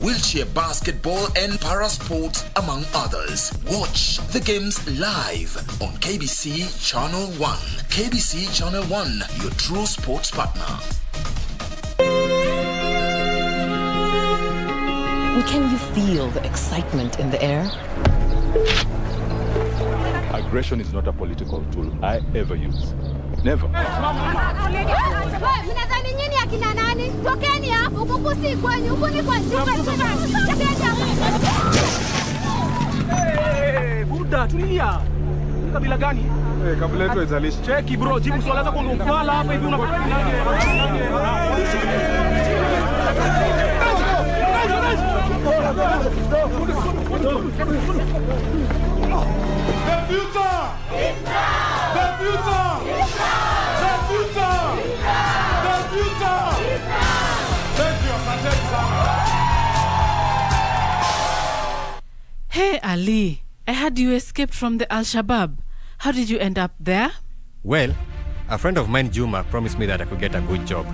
wheelchair basketball and para-sports, among others. Watch the games live on KBC Channel 1. KBC Channel 1, your true sports partner. Can you feel the excitement in the air? Aggression is not a political tool I ever use. Never. Hey, Buddha, tulia. Kabila gani? Kabila yetu haizalishi. Cheki bro, jibu swali zako ndio ufala hapa hivi unafanya Hey Ali, I heard you escaped from the Al-Shabaab. How did you end up there? Well, a friend of mine, Juma, promised me that I could get a good job.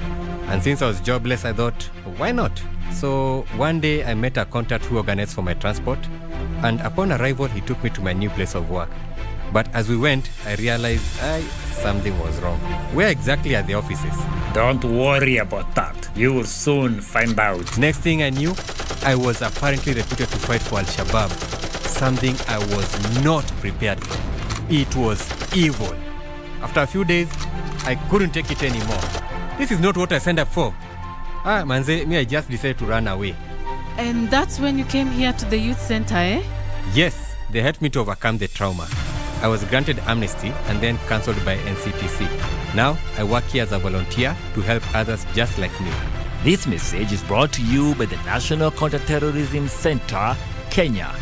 And since I was jobless, I thought, why not? So one day I met a contact who organized for my transport. And upon arrival, he took me to my new place of work. But as we went, I realized something was wrong. Where exactly are the offices? Don't worry about that. You will soon find out. Next thing I knew, I was apparently recruited to fight for Al-Shabaab. Something I was not prepared for. It was evil. After a few days, I couldn't take it anymore. This is not what I signed up for. Manze, I just decided to run away. And that's when you came here to the youth center, eh? Yes, they helped me to overcome the trauma. I was granted amnesty and then cancelled by NCTC. Now, I work here as a volunteer to help others just like me. This message is brought to you by the National Counter-terrorism Center, Kenya.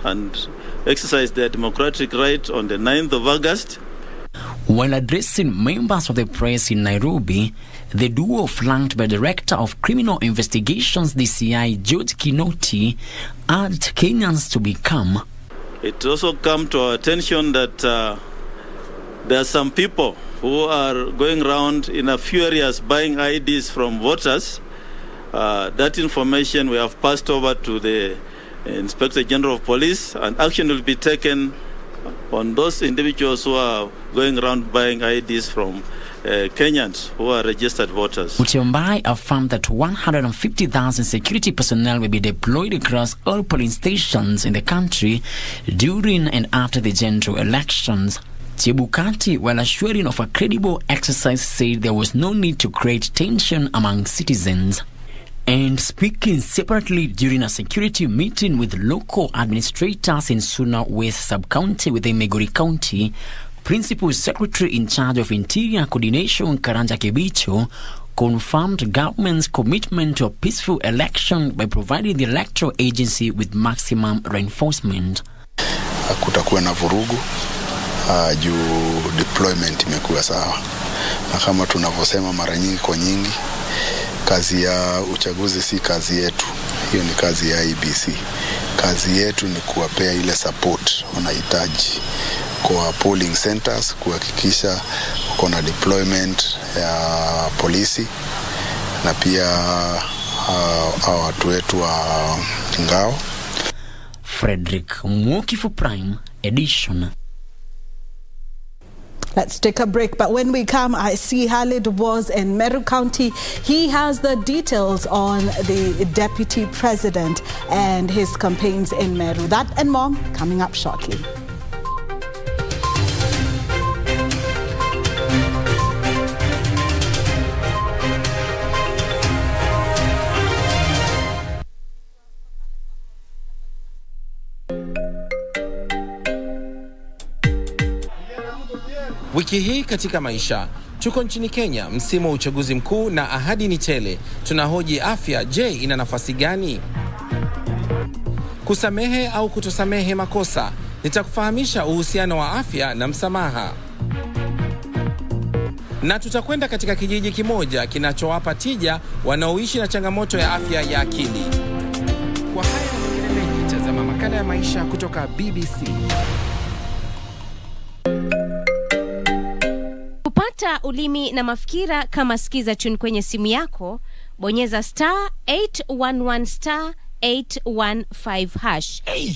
And exercise their democratic right on the 9th of August. While addressing members of the press in Nairobi, the duo flanked by Director of Criminal Investigations DCI George Kinoti urged Kenyans to become. It also come to our attention that there are some people who are going around in a few areas buying IDs from voters. That information we have passed over to the Inspector General of Police, and action will be taken on those individuals who are going around buying IDs from Kenyans who are registered voters. Nyamai affirmed that 150,000 security personnel will be deployed across all polling stations in the country during and after the general elections. Chebukati, while assuring of a credible exercise, said there was no need to create tension among citizens. And speaking separately during a security meeting with local administrators in Suna West Sub-County within Migori County, Principal Secretary in charge of Interior Coordination Karanja Kebicho confirmed government's commitment to a peaceful election by providing the electoral agency with maximum reinforcement. Kutakuwa na vurugu juu deployment imekuwa sawa, na kama tunavyosema mara nyingi kwa nyingi, kazi ya uchaguzi si kazi yetu, hiyo ni kazi ya IBC. Kazi yetu ni kuwapea ile support wanahitaji kwa polling centers, kuhakikisha kuna deployment ya polisi na pia watu wetu wa ngao. Frederick Mwokifu Prime Edition. Let's take a break, but when we come, I see Khalid was in Meru County. He has the details on the deputy president and his campaigns in Meru. That and more coming up shortly. Wiki hii katika maisha, tuko nchini Kenya, msimu wa uchaguzi mkuu na ahadi ni tele. Tunahoji afya, je, ina nafasi gani? Kusamehe au kutosamehe makosa? Nitakufahamisha uhusiano wa afya na msamaha. Na tutakwenda katika kijiji kimoja kinachowapa tija wanaoishi na changamoto ya afya ya akili. Kwa haya na mengine mengi, tazama makala ya maisha kutoka BBC. Kupata ulimi na mafikira kama skiza tune kwenye simu yako, bonyeza *811 *815 #. Hey,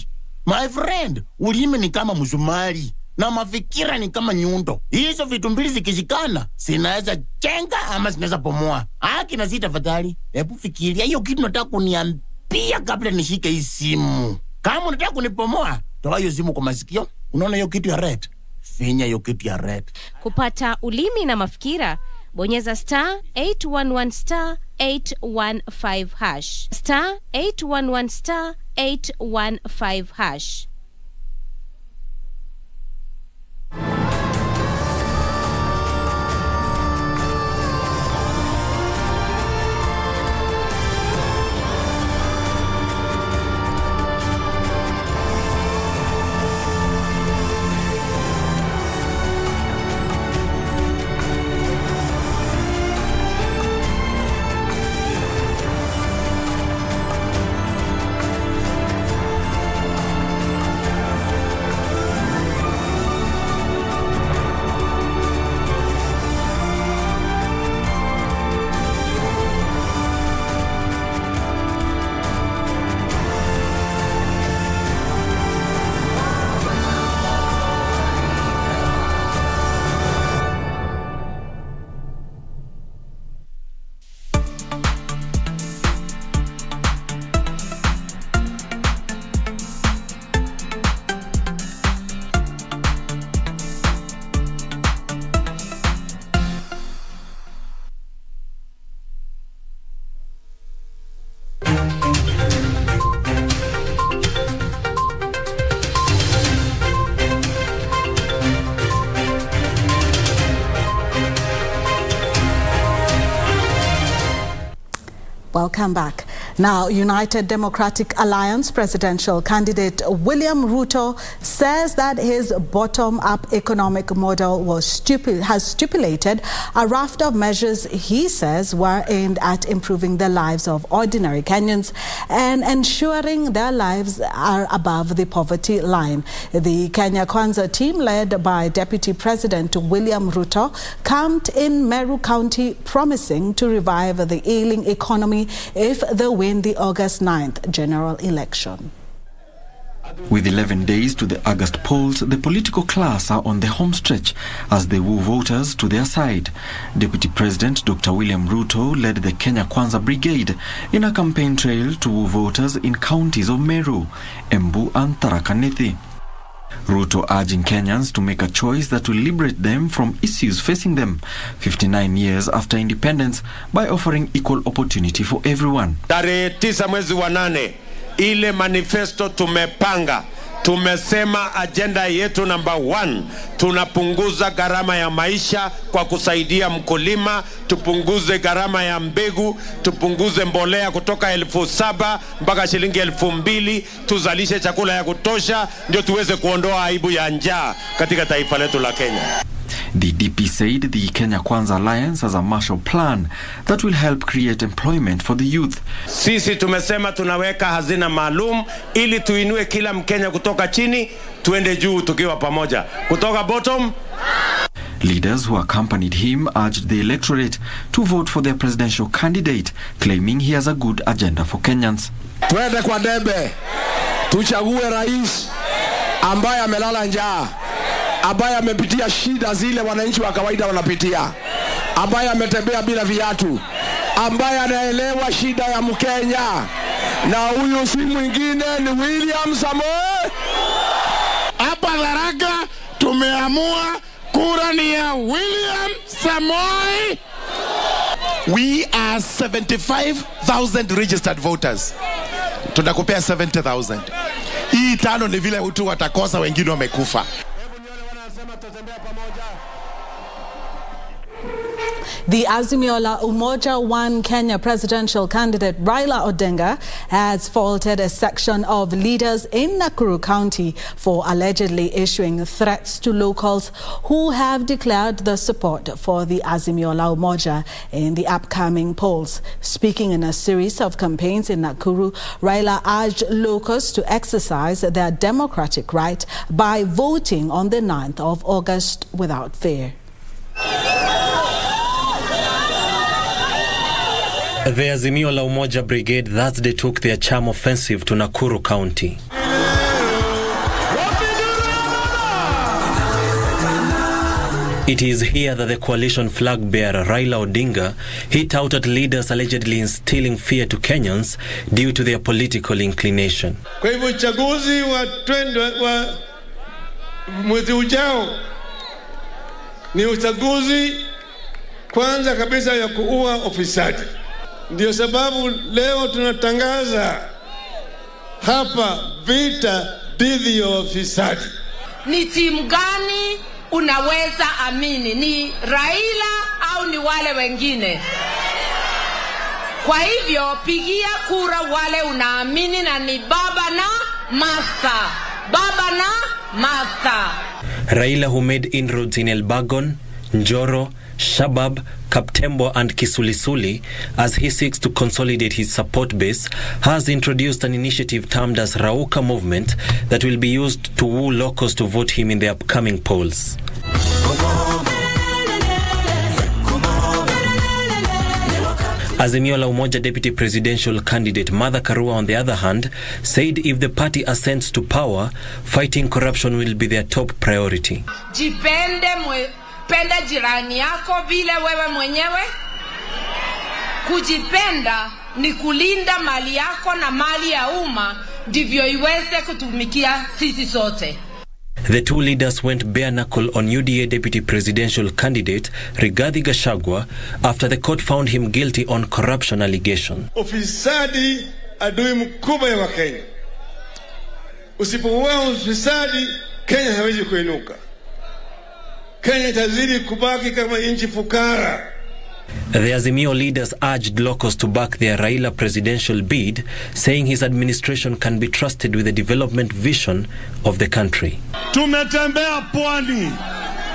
my friend, ulimi ni kama msumari na mafikira ni kama nyundo. Hizo vitu mbili zikishikana, zinaweza jenga ama zinaweza bomoa. Haki na sita tafadhali. Hebu fikiria hiyo kitu nataka kuniambia kabla nishike hii simu. Kama unataka kunibomoa, toa hiyo simu kwa masikio. Unaona hiyo kitu ya red? Finya hiyo kitu ya red. Kupata ulimi na mafikira, bonyeza *811 *815 *811 *815 #. Welcome back. Now, United Democratic Alliance presidential candidate William Ruto says that his bottom-up economic model has stipulated a raft of measures he says were aimed at improving the lives of ordinary Kenyans and ensuring their lives are above the poverty line. The Kenya Kwanza team, led by Deputy President William Ruto, camped in Meru County, promising to revive the ailing economy if they win the August 9th general election. With 11 days to the August polls, the political class are on the home stretch as they woo voters to their side. Deputy President Dr. William Ruto led the Kenya Kwanza Brigade in a campaign trail to woo voters in counties of Meru, Embu and Tharaka Nithi. Ruto urging Kenyans to make a choice that will liberate them from issues facing them 59 years after independence by offering equal opportunity for everyone. Tarehe 9 mwezi wa 8 ile manifesto tumepanga, tumesema agenda yetu number 1, tunapunguza gharama ya maisha kwa kusaidia mkulima, tupunguze gharama ya mbegu, tupunguze mbolea kutoka 7,000 mpaka shilingi 2,000, tuzalishe chakula ya kutosha ndio tuweze kuondoa aibu ya njaa katika taifa letu la Kenya. The DP said the Kenya Kwanza Alliance has a Marshall Plan that will help create employment for the youth. Sisi tumesema tunaweka hazina maalum ili tuinue kila Mkenya kutoka chini tuende juu tukiwa pamoja. Kutoka bottom. Leaders who accompanied him urged the electorate to vote for their presidential candidate, claiming he has a good agenda for Kenyans. Twende kwa debe, tuchague rais ambaye amelala njaa, ambaye amepitia shida zile wananchi wa kawaida wanapitia, ambaye ametembea bila viatu, ambaye anaelewa shida ya Mkenya, na huyu si mwingine ni William Samoei. Hapa Tharaka tumeamua kura ni ya William Samoei. We are 75,000 registered voters. Tunakupea 70,000. Hii 5 ni vile utu watakosa, wengine wamekufa. The Azimio la Umoja One Kenya presidential candidate Raila Odinga has faulted a section of leaders in Nakuru County for allegedly issuing threats to locals who have declared their support for the Azimio la Umoja in the upcoming polls. Speaking in a series of campaigns in Nakuru, Raila urged locals to exercise their democratic right by voting on the 9th of August without fear. The Azimio la Umoja Brigade Thursday took their charm offensive to Nakuru County. It is here that the coalition flag bearer Raila Odinga hit out at leaders allegedly instilling fear to Kenyans due to their political inclination. Kwa hivyo uchaguzi wa mwezi ujao ni uchaguzi kwanza kabisa ya kuua ufisadi. Ndio sababu leo tunatangaza hapa vita dhidi ya ufisadi. Ni timu gani unaweza amini? Ni Raila au ni wale wengine? Kwa hivyo pigia kura wale unaamini, na ni Baba na Martha. Baba na Martha. Raila, who made inroads in Elbagon, Njoro, Shabab, Kaptembo and Kisulisuli as he seeks to consolidate his support base, has introduced an initiative termed as Rauka Movement that will be used to woo locals to vote him in the upcoming polls. Azimio la Umoja Deputy Presidential candidate Martha Karua, on the other hand, said if the party ascends to power, fighting corruption will be their top priority. Penda jirani yako vile wewe mwenyewe. Kujipenda ni kulinda mali yako na mali ya umma ndivyo iweze kutumikia sisi sote. The two leaders went bare knuckle on UDA deputy presidential candidate Rigathi Gachagua after the court found him guilty on corruption allegation. Ufisadi adui mkubwa ya Wakenya. Usipoua ufisadi, Kenya hawezi kuinuka. Kenya itazidi kubaki kama nchi fukara. The Azimio leaders urged locals to back their Raila presidential bid, saying his administration can be trusted with the development vision of the country. Tumetembea Pwani,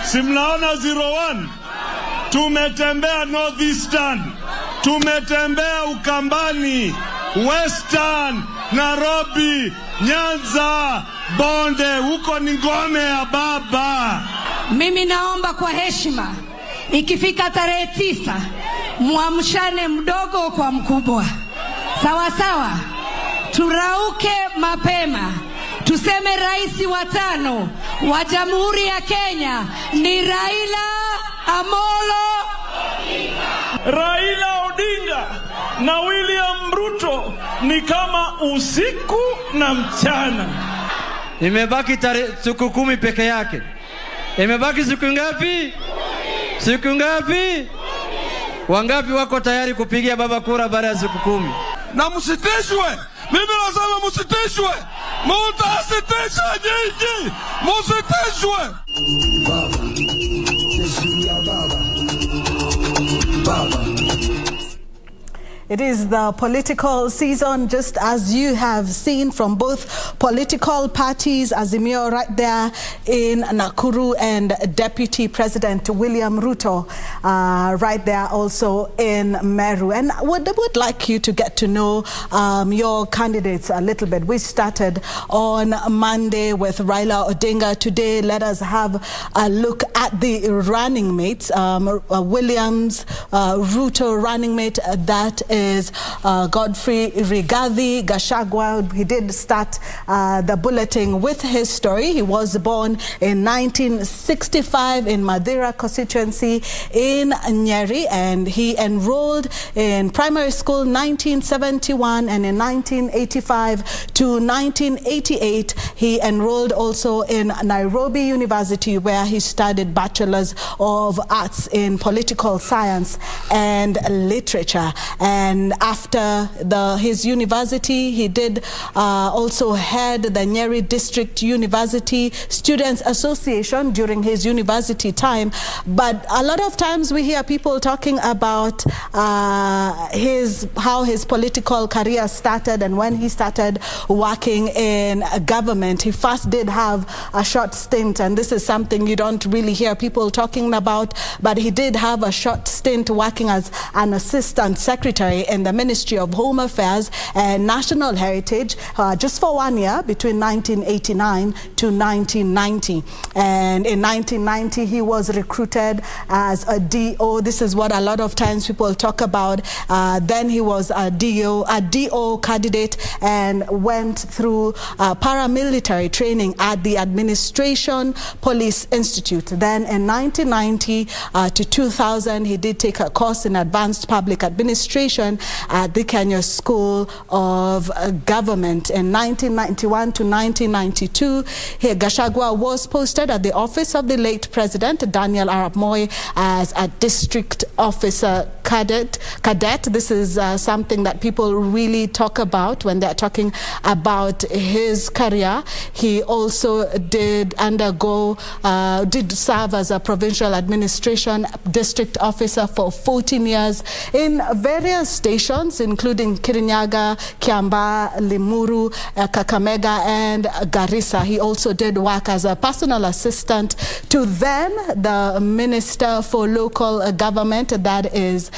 simnaona 01. Tumetembea Northeastern, tumetembea Ukambani, Western, Nairobi, Nyanza, Bonde, huko ni ngome ya baba. Mimi naomba kwa heshima, ikifika tarehe 9, muamshane mdogo kwa mkubwa. Sawa sawa, turauke mapema, tuseme rais wa 5 wa Jamhuri ya Kenya ni Raila Amolo Raila Odinga na William Ruto ni kama usiku na mchana. Imebaki siku 10 peke yake. Imebaki siku ngapi? Siku ngapi? Wangapi wako tayari kupigia baba kura baada ya siku 10? Na msitishwe. Mimi nasema msitishwe. Mutasitisha nyinyi. Msitishwe. Baba. It is the political season, just as you have seen from both political parties. Azimio right there in Nakuru, and Deputy President William Ruto right there also in Meru. And I would like you to get to know your candidates a little bit. We started on Monday with Raila Odinga. Today, let us have a look at the running mates. William's Ruto running mate, that is Godfrey Rigathi Gachagua. He did start the bulletin with his story. He was born in 1965 in Madeira constituency in Nyeri, and he enrolled in primary school 1971, and in 1985 to 1988 he enrolled also in Nairobi University, where he studied Bachelor's of Arts in Political Science and Literature. And after his university, he did also head the Nyeri District University Students Association during his university time. But a lot of times we hear people talking about how his political career started, and when he started working in government. He first did have a short stint, and this is something you don't really hear people talking about, but he did have a short stint working as an assistant secretary in the Ministry of Home Affairs and National Heritage just for 1 year between 1989 to 1990. And in 1990 he was recruited as a DO. This is what a lot of times people talk about. Then he was a DO candidate and went through paramilitary training at the Administration Police Institute. Then in 1990 to 2000 he did take a course in advanced public administration at the Kenya School of Government. In 1991 to 1992, Gachagua was posted at the office of the late President Daniel Arap Moi as a district officer cadet. This is something that people really talk about when they're talking about his career. He also did serve as a provincial administration district officer for 14 years in various stations, including Kirinyaga, Kiambaa, Limuru, Kakamega, and Garissa. He also did work as a personal assistant to then the Minister for Local Government, that is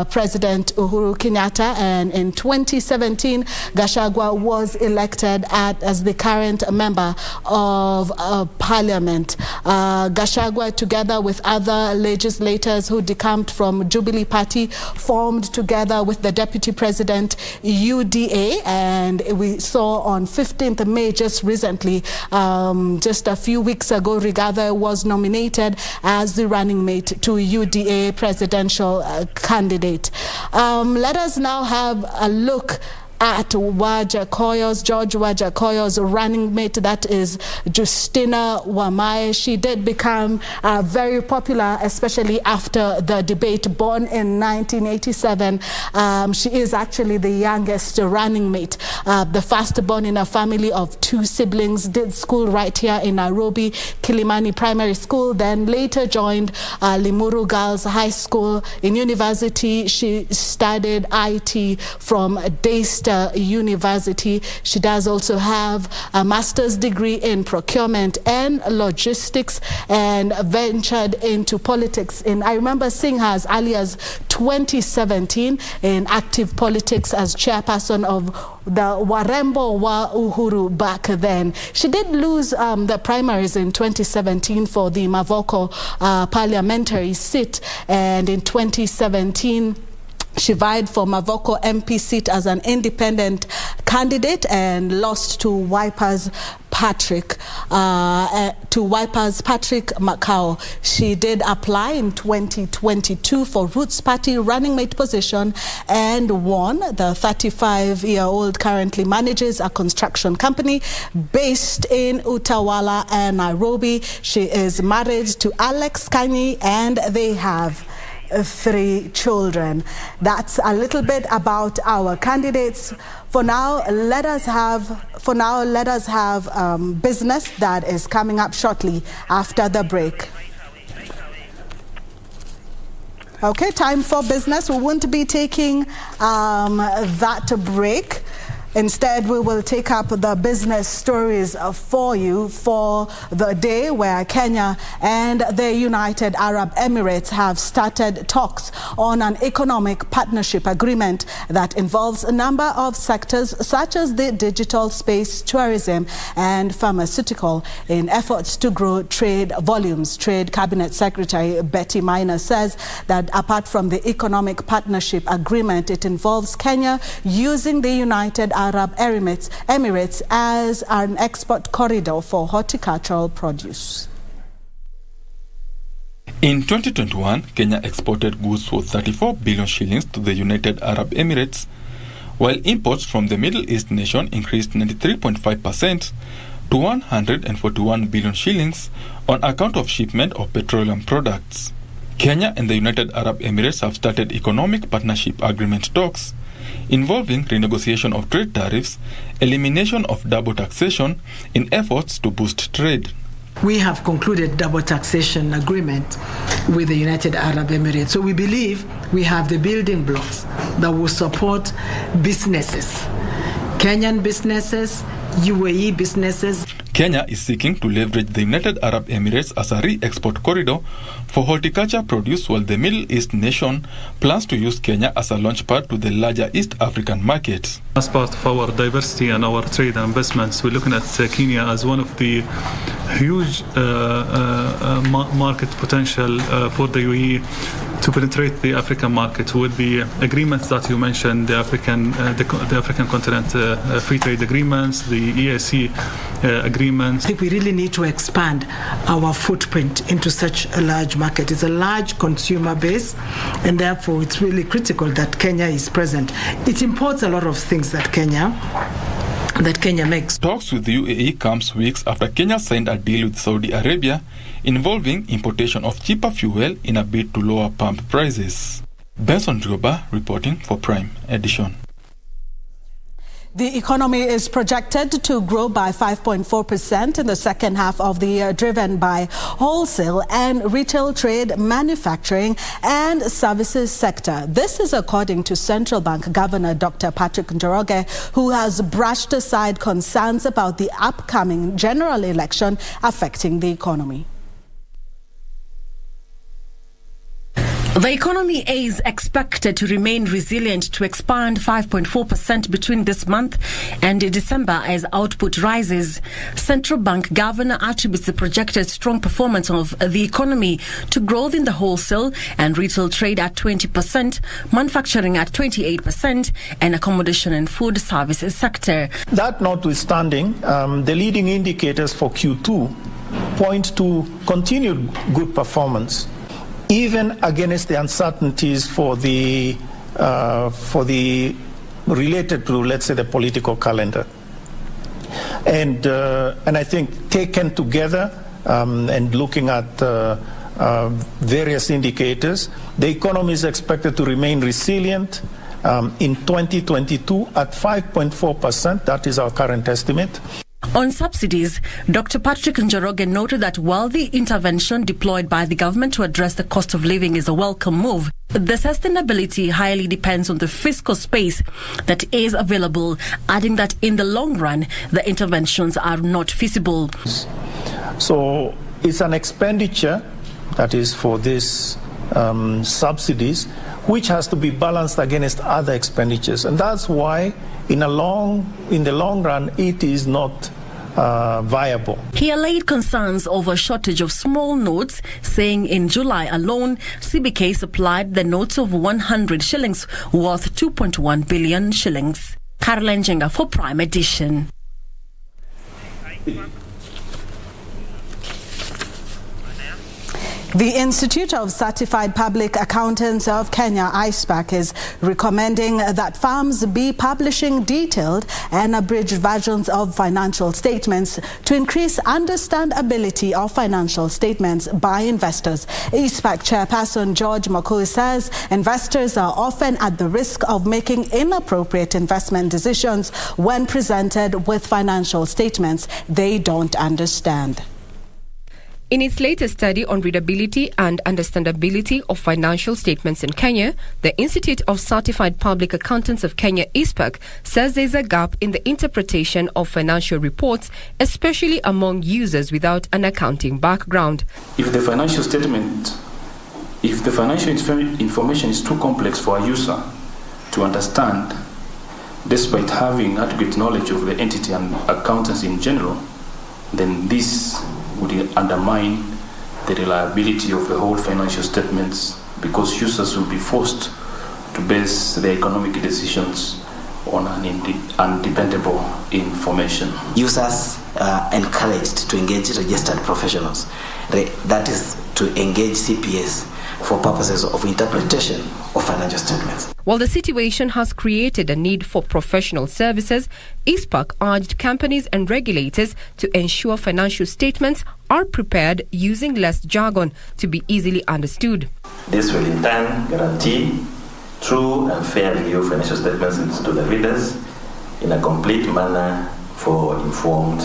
President Uhuru Kenyatta. And in 2017, Gachagua was elected as the current member of Parliament. Gachagua, together with other legislators who decamped from Jubilee Party, formed together with the Deputy President UDA, and we saw on 15th May just recently, just a few weeks ago, Rigathi was nominated as the running mate to UDA presidential candidate. Let us now have a look at George Wajakoya's running mate, that is Justina Wamae. She did become very popular, especially after the debate. Born in 1987, she is actually the youngest running mate, the first born in a family of 2 siblings, did school right here in Nairobi, Kilimani Primary School, then later joined Limuru Girls High School. In university, she studied IT from Daystar University. She does also have a master's degree in procurement and logistics, and ventured into politics. I remember seeing her as early as 2017 in active politics as chairperson of the Warembo wa Uhuru back then. She did lose the primaries in 2017 for the Mavoko parliamentary seat, and in 2017 She vied for Mavoko MP seat as an independent candidate and lost to Wiper's Patrick Macau. She did apply in 2022 for Roots Party running mate position and won. The 35-year-old currently manages a construction company based in Utawala and Nairobi. She is married to Alex Kanyi and they have 3 children. That's a little bit about our candidates. For now, let us have business that is coming up shortly after the break. Okay, time for business. We won't be taking that break. Instead, we will take up the business stories for you for the day, where Kenya and the United Arab Emirates have started talks on an economic partnership agreement that involves a number of sectors such as the digital space, tourism and pharmaceutical in efforts to grow trade volumes. Trade Cabinet Secretary Betty Maina says that apart from the economic partnership agreement, it involves Kenya using the United Arab Emirates as an export corridor for horticultural produce. In 2021, Kenya exported goods worth 34 billion shillings to the United Arab Emirates, while imports from the Middle East nation increased 93.5% to 141 billion shillings on account of shipment of petroleum products. Kenya and the United Arab Emirates have started economic partnership agreement talks involving renegotiation of trade tariffs, elimination of double taxation in efforts to boost trade. We have concluded double taxation agreement with the United Arab Emirates. So we believe we have the building blocks that will support businesses, Kenyan businesses, UAE businesses. Kenya is seeking to leverage the United Arab Emirates as a re-export corridor for horticulture produce, while the Middle East nation plans to use Kenya as a launchpad to the larger East African market. As part of our diversity and our trade and investments, we're looking at Kenya as one of the huge market potential for the UAE to penetrate the African market with the agreements that you mentioned, the African continent free trade agreements, the EAC agreements. I think we really need to expand our footprint into such a large market. It's a large consumer base, and therefore it's really critical that Kenya is present. It imports a lot of things that Kenya makes. Talks with the UAE comes weeks after Kenya signed a deal with Saudi Arabia involving importation of cheaper fuel in a bid to lower pump prices. Benson Droba reporting for Prime Edition. The economy is projected to grow by 5.4% in the second half of the year, driven by wholesale and retail trade, manufacturing and services sector. This is according to Central Bank Governor Dr. Patrick Njoroge, who has brushed aside concerns about the upcoming general election affecting the economy. The economy is expected to remain resilient, to expand 5.4% between this month and December as output rises. Central Bank Governor attributes the projected strong performance of the economy to growth in the wholesale and retail trade at 20%, manufacturing at 28%, and accommodation and food services sector. That notwithstanding, the leading indicators for Q2 point to continued good performance, even against the uncertainties for the related to, let's say, the political calendar. And I think taken together and looking at various indicators, the economy is expected to remain resilient in 2022 at 5.4%. That is our current estimate. On subsidies, Dr. Patrick Njoroge noted that while the intervention deployed by the government to address the cost of living is a welcome move, the sustainability highly depends on the fiscal space that is available, adding that in the long run, the interventions are not feasible. So it's an expenditure that is for these subsidies, which has to be balanced against other expenditures. And that's why in the long run, it is not viable. He allayed concerns over a shortage of small notes, saying in July alone, CBK supplied the notes of 100 shillings worth 2.1 billion shillings. Caroline Jenga for Prime Edition. The Institute of Certified Public Accountants of Kenya, ICPAC, is recommending that firms be publishing detailed and abridged versions of financial statements to increase understandability of financial statements by investors. ICPAC chairperson George Makui says investors are often at the risk of making inappropriate investment decisions when presented with financial statements they don't understand. In its latest study on readability and understandability of financial statements in Kenya, the Institute of Certified Public Accountants of Kenya, ICPAC, says there is a gap in the interpretation of financial reports, especially among users without an accounting background. If the financial information is too complex for a user to understand, despite having adequate knowledge of the entity and accountants in general, then this would undermine the reliability of the whole financial statements, because users will be forced to base their economic decisions on undependable information. Users are encouraged to engage registered professionals, that is, to engage CPAs for purposes of interpretation of financial statements. While the situation has created a need for professional services, ICPAC urged companies and regulators to ensure financial statements are prepared using less jargon to be easily understood. This will in turn guarantee true and fair review of financial statements to the readers in a complete manner for informed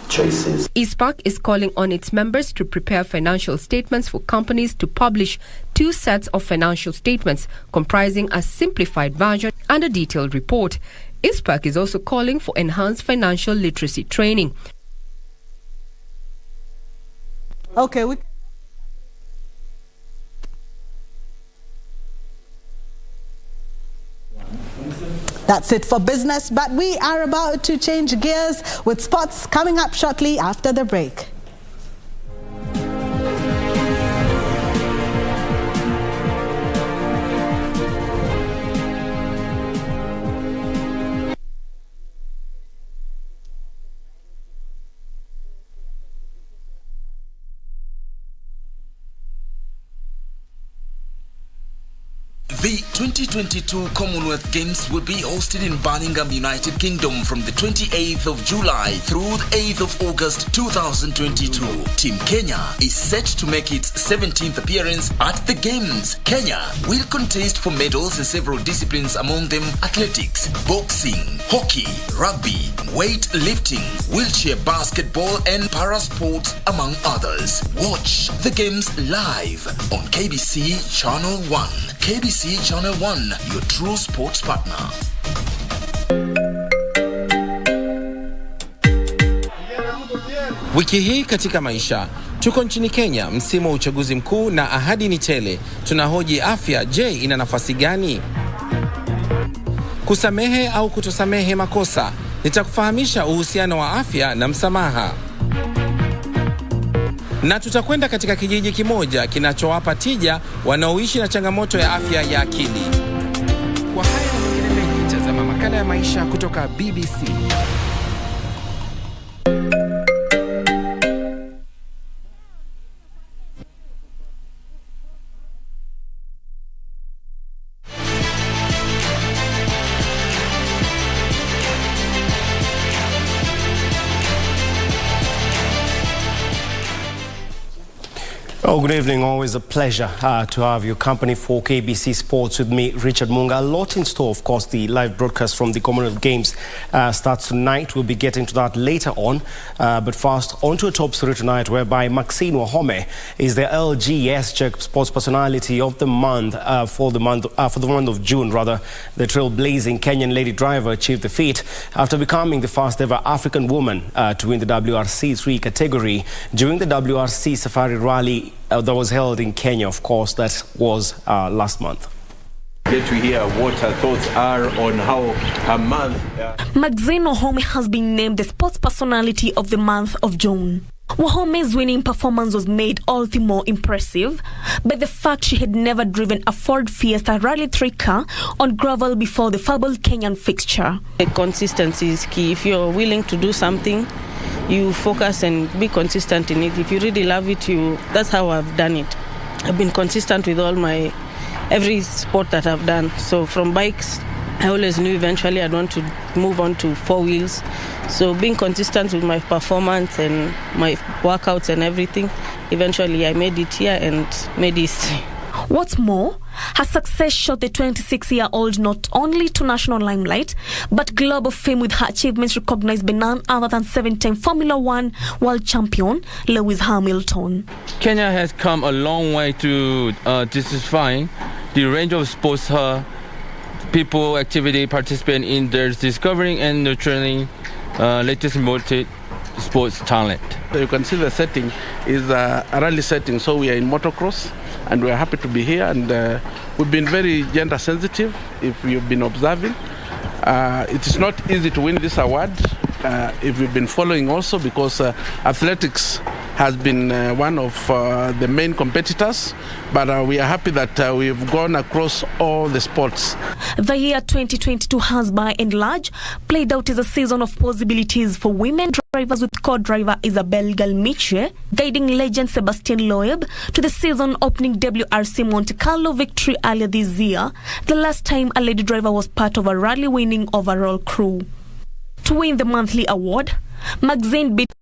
choices. ICPAC is calling on its members to prepare financial statements for companies to publish 2 sets of financial statements comprising a simplified version and a detailed report. ICPAC is also calling for enhanced financial literacy training. Okay, That's it for business, but we are about to change gears with sports coming up shortly after the break. The 2022 Commonwealth Games will be hosted in Birmingham, United Kingdom from the 28th of July through the 8th of August 2022. Team Kenya is set to make its 17th appearance at the Games. Kenya will contest for medals in several disciplines, among them athletics, boxing, hockey, rugby, weightlifting, wheelchair basketball and para-sports, among others. Watch the Games live on KBC Channel 1. KBC Channel 1, your true sports partner. Wiki hii katika maisha, tuko nchini Kenya, msimu wa uchaguzi mkuu na ahadi ni tele. Tunahoji afya, je, ina nafasi gani? Kusamehe au kutosamehe makosa? Nitakufahamisha uhusiano wa afya na msamaha. Na tutakwenda katika kijiji kimoja kinachowapa tija wanaoishi na changamoto ya afya ya akili. Kwa haya na mengine mengi, tazama makala ya maisha kutoka BBC. Oh, good evening. Always a pleasure to have your company for KBC Sports with me, Richard Munga. A lot in store, of course. The live broadcast from the Commonwealth Games starts tonight. We'll be getting to that later on. But first, on to a top story tonight, whereby Maxine Wahome is the LGS Check Sports Personality of the Month for the month of June. Rather, the trailblazing Kenyan lady driver achieved the feat after becoming the first ever African woman to win the WRC3 category during the WRC Safari Rally that was held in Kenya, of course. That was last month. get to hear what her thoughts are on how her month. Maxine Wahome has been named the Sports Personality of the month of June. Wahome's winning performance was made all the more impressive by the fact she had never driven a Ford Fiesta Rally 3 car on gravel before the fabled Kenyan fixture. The consistency is key. If you're willing to do something, you focus and be consistent in it. If you really love it, that's how I've done it. I've been consistent with every sport that I've done. So from bikes, I always knew eventually I'd want to move on to 4 wheels. So being consistent with my performance and my workouts and everything, eventually I made it here and made history. What's more, her success shot the 26-year-old not only to national limelight, but global fame, with her achievements recognized by none other than 7-time Formula One world champion Lewis Hamilton. Kenya has come a long way to diversifying the range of sports people activity participate in. There's discovering and nurturing latest motor sports talent. You can see the setting is a rally setting, so we are in motocross and we are happy to be here, and we've been very gender sensitive if you've been observing. It is not easy to win this award if you've been following also, because athletics has been one of the main competitors, but we are happy that we've gone across all the sports. The year 2022 has by and large played out as a season of possibilities for women drivers, with co-driver Isabel Galmiche guiding legend Sebastian Loeb to the season-opening WRC Monte Carlo victory earlier this year, the last time a lady driver was part of a rally-winning overall crew. To win the monthly award, Maxine beat